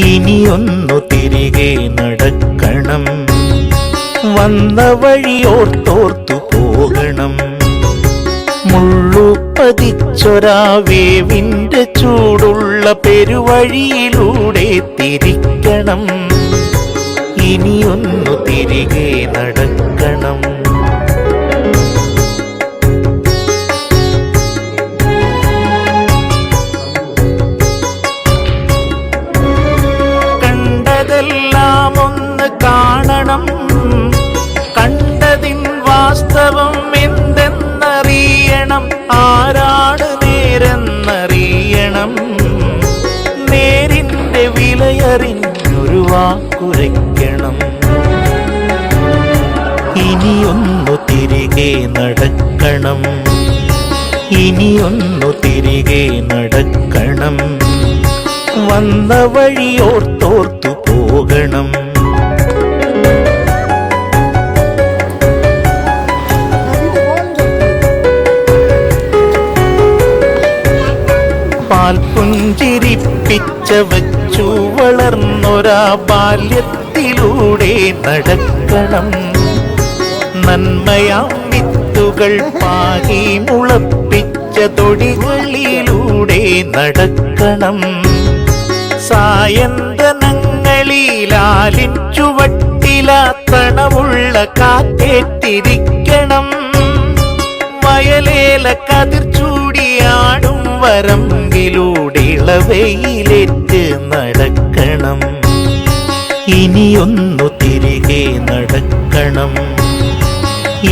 ഇനിയൊന്നു തിരികെ നടക്കണം, വന്ന വഴിയോർത്തോർത്തു പോകണം. മുള്ളുപതിച്ചൊരാ വേവിന്റെ ചൂടുള്ള പെരുവഴിയിലൂടെ തിരിക്കണം. ഇനിയൊന്നു തിരികെ നടക്കണം. കണ്ടതെല്ലാം ഒന്ന് കാണണം, കണ്ടതിൻ വാസ്തവം എന്തെന്നറിയണം. ആരാണ് നേരെന്നറിയണം, നേരിന്റെ വിലയറിഞ്ഞൊരു വാക്കുരയ്ക്കണം. ഇനിയൊന്നു തിരികെ നടക്കണം, ഇനിയൊന്നു തിരികെ നടക്കണം. വന്ന വഴിയോർത്തോർത്തു പോകണം. പാൽപുഞ്ചിരിപ്പിച്ച വച്ചു വളർന്നൊരാ ബാല്യത്തിലൂടെ നടക്കണം. നന്മയാം വിത്തുകൾ പാകി മുളപ്പിച്ച തൊടികളിലൂടെ നടക്കണം. സായന്തനങ്ങളിലാലിൻ ചുവട്ടിലാ തണവുള്ള കാറ്റേറ്റിരിക്കണം. വയലേല കതിർ ചൂടിയാടും വരമ്പിലൂടെ ഇളവയിലേറ്റ് നടക്കണം. ഇനിയൊന്നു തിരികെ നടക്കണം,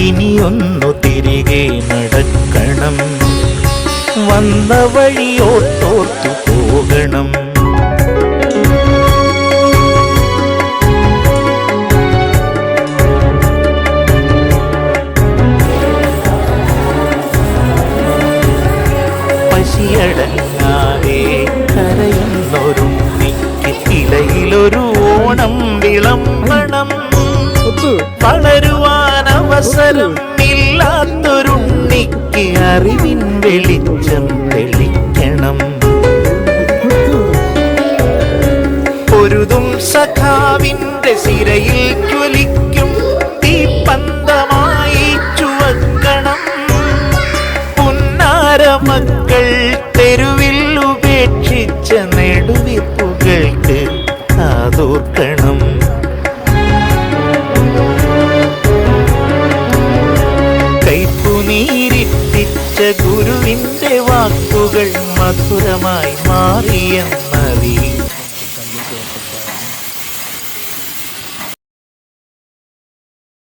ഇനിയൊന്നു തിരികെ നടക്കണം. വന്ന വഴിയോർത്തോർത്തു പോകണം. പശിയടങ്ങാതെ കരയുന്നൊരുണ്ണിക്ക് ഇലയിലൊരു ഓണം വിളമ്പണം. വളരുവാൻ അവസരം ഇല്ലാത്തൊരുണ്ണിക്ക് അറിവിൻ വെളിച്ചം തെളിക്കണം. പൊരുതും സഖാവിന്റെ സിരയിൽ ജ്വലിക്കും തീപ്പന്തമായി ചുവക്കണം. പുന്നാര മക്കൾ തെരുവിൽ ഉപേക്ഷിച്ച നെടുവീർപ്പുകൾക്ക് കാതോർക്കണം. കൈപ്പുനീരിട്ടിച്ച ഗുരുവിന്റെ വാക്കുകൾ മധുരമായി മാറിയ